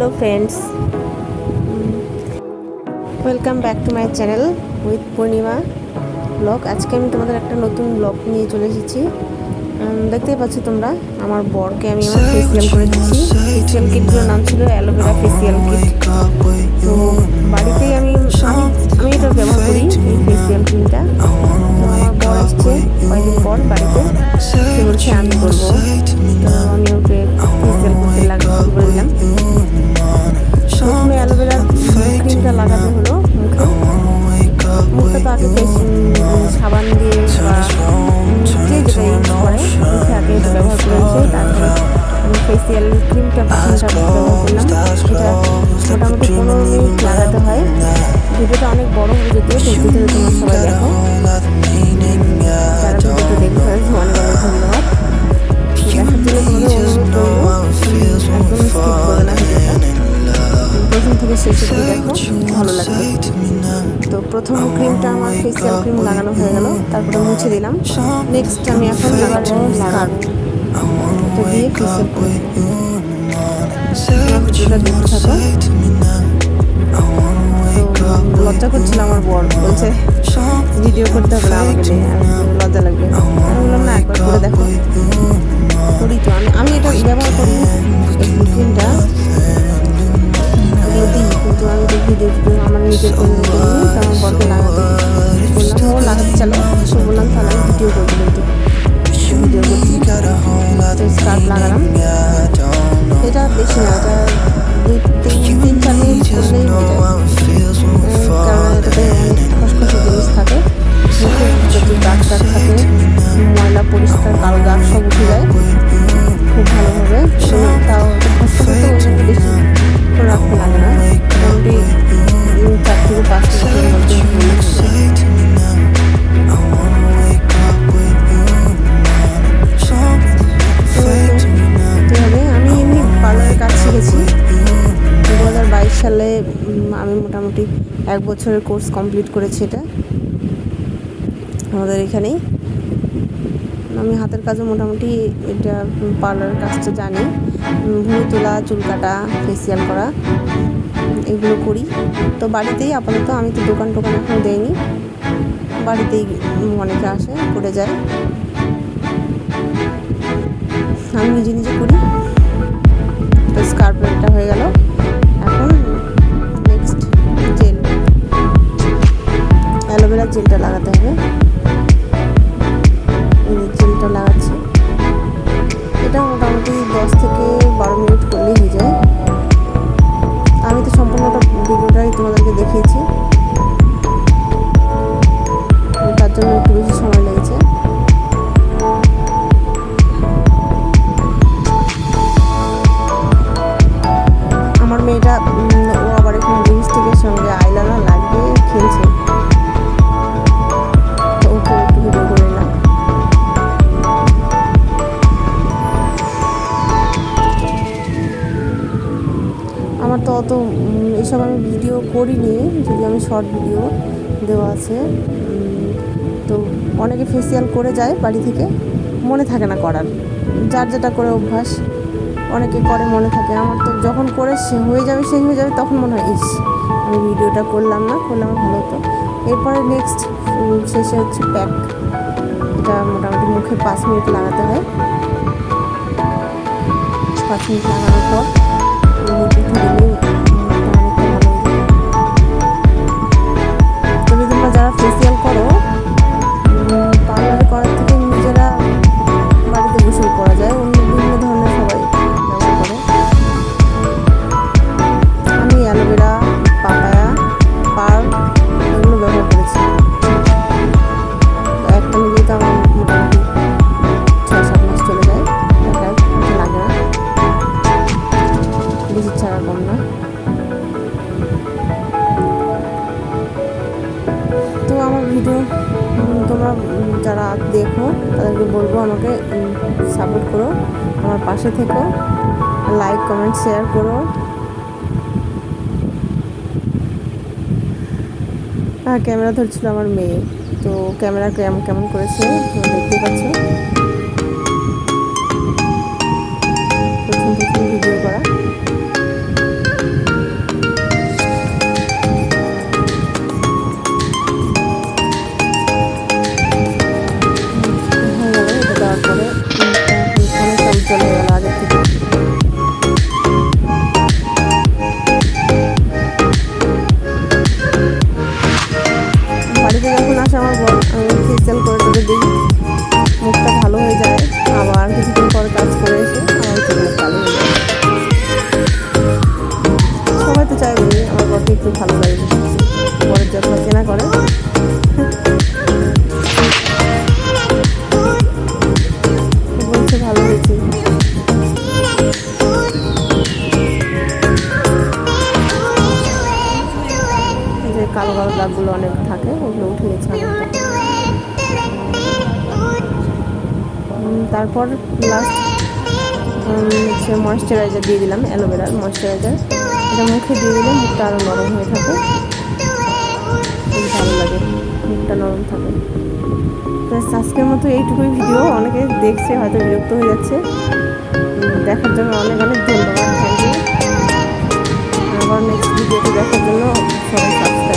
Hello friends, welcome back to my channel with Purnima blog. আজকে আমি তোমাদের একটা নতুন ব্লগ নিয়ে চলে এসেছি। দেখতেই পাচ্ছ তোমরা, আমার বরকে আমি আমার ফেসিয়াল করে দিচ্ছি। ফেসিয়াল কিটগুলোর নাম ছিল অ্যালোভেরা ফেসিয়াল কিট। তো বাড়িতেই আমি এটা ব্যবহার করি, এই ফেসিয়াল ক্রিমটা। তো আমার বর এসছে কয়েকদিন পর বাড়িতে, সে বলছে আমি করবো। তো আমি ওকে ফেসিয়াল করতে করে দিলাম। প্রথমে অ্যালোভেরার ক্রিমটা লাগাতে হলো মুখটা তো আগে সাবান দিয়ে বা যে যেটা ইউজ করে মুখে আগে এটা ব্যবহার করে এসে তারপরে আমি ফেসিয়াল ক্রিমটা ব্যবহার করলাম। এটা মোটামুটি 15 মিনিট লাগাতে হয়। ভিডিওটা অনেক বড় হয়ে যেতে ভিডিওটা তোমরা সবাই দেখো। যারা ভিডিওটা দেখবে অনেক অনেক ধন্যবাদ। দেখার জন্য তোমাদের অনুরোধ রইল, একদম স্কিপ করবে না ভিডিওটা, প্রথম থেকে শেষ অবধি দেখো, ভালো লাগবে। তো প্রথম ক্রিমটা আমার ফেসিয়াল ক্রিম লাগানো হয়ে গেল, তারপরে মুছে দিলাম। নেক্সট আমি এখন লাগাবো স্কার্ফ। এটা দিয়ে ফেসিয়াল করে ভিডিওটা দেখতে থাকো। তো লজ্জা করছিল আমার বর, বলছে ভিডিও করতে হবে না আমাকে নিয়ে, লজ্জা লাগবে। আমি বললাম না, একবার করে দেখো। করি তো আমি এটা ব্যবহার করি এই ক্রিমটা, এগুলো দিই, কিন্তু আমি তো ভিডিও আমার নিজের জন্য করিনি। তো আমার বরকে লাগাতে বললাম, ও লাগাতে চালো, সে বললাম তাহলে আমি ভিডিও করবো, কিন্তু ভিডিও করছি। তো স্কার্ফ লাগালাম, এটা বেশি না, এটা 3-4 মিনিট করলেই হয়ে যায়, কারণ এটাতে খসখসে জিনিস থাকে। যত দাগ থাকে, ময়লা পরিষ্কার কালো দাগ সব উঠে যায় খুব ভালোভাবে। তাও খসখসে তো ওই জন্য বেশি রাখতে লাগে না, মোটামুটি 4 থেকে 5 মিনিটের মধ্যে আমি এমনি পার্লারের কাজ শিখেছি 2022 সালে। আমি মোটামুটি 1 বছরের কোর্স কমপ্লিট করেছি এটা আমাদের এখানেই। আমি হাতের কাজও মোটামুটি এটা পার্লারের কাজটা জানি, ভুরু তোলা, চুল কাটা, ফেসিয়াল করা, এগুলো করি। তো বাড়িতেই আপাতত, আমি তো দোকান এখনও দেইনি, বাড়িতেই অনেকে আসে করে যায়, আমি নিজে করি। তো স্কার্ফের এটা হয়ে গেল। এখন নেক্সট জেল, অ্যালোভেরা জেলটা লাগাতে হবে। জেলটা লাগাচ্ছি, এটা মোটামুটি 10 থেকে 12 মিনিট করলেই হয়ে যায়। আমি তো সম্পূর্ণটা ভিডিওটাই তোমাদেরকে দেখিয়েছি, তার জন্য একটু বেশি সময় লেগেছে। আমার মেয়েটা ও আবার এখানে লিপস্টিকের সঙ্গে আইলাইনার লাগিয়ে খেলছে, তো ওকে একটু ভিডিও করে নিলাম। আমার তো অত এসব আমি ভিডিও করিনি, যদি আমি শর্ট ভিডিও দেওয়া আছে। তো অনেকে ফেসিয়াল করে যায় বাড়ি থেকে, মনে থাকে না করার, যার যেটা করে অভ্যাস, অনেকে করে মনে থাকে। আমার তো যখন করে সেই হয়ে যাবে তখন মনে হয় ইস আমি ভিডিওটা করলাম না, করলে আমার ভালো হতো। এরপরে নেক্সট শেষে হচ্ছে প্যাক। এটা মোটামুটি মুখে 5 মিনিট লাগাতে হয়। 5 মিনিট লাগানোর পর মুখে তুমি তোমরা যারা ফেসিয়াল করো, পার্লারে করার থেকে নিজেরা বাড়িতে বসে করা যায়, অন্য বিভিন্ন ধরনের সবাই ব্যবহার করে। আমি অ্যালোভেরা, পাপায়া, পার্ল এগুলো ব্যবহার করেছি। একটা মিলিয়ে তো আমার মোটামুটি 6-7 মাস চলে যায়, লাগে না, বেশি ছাড়া কম না। তো আমার ভিডিও তোমরা যারা দেখো তাদেরকে বলবো আমাকে সাপোর্ট করো, আমার পাশে থেকো, লাইক কমেন্ট শেয়ার করো। ক্যামেরা ধরছিল আমার মেয়ে, তো ক্যামেরা কেমন করেছে দেখতে পাচ্ছ। প্রথম ভিডিও করা, কালো কালো দাগগুলো অনেক থাকে, ওগুলো উঠে গেছে অনেকটা। তারপর লাস্ট হচ্ছে ময়েশ্চারাইজার দিয়ে দিলাম, অ্যালোভেরার ময়েশ্চারাইজার। এটা মুখে দিয়ে দিলে মুখটা আরও নরম হয়ে থাকে, খুব ভালো লাগে, মুখটা নরম থাকে। আজকের মতো এইটুকুই ভিডিও। অনেকে দেখছে হয়তো বিরক্ত হয়ে যাচ্ছে, দেখার জন্য অনেক অনেক ধন্যবাদ, থ্যাংক ইউ। আবার নেক্সট ভিডিওটি দেখার জন্য সবাই সাবস্ক্রাইব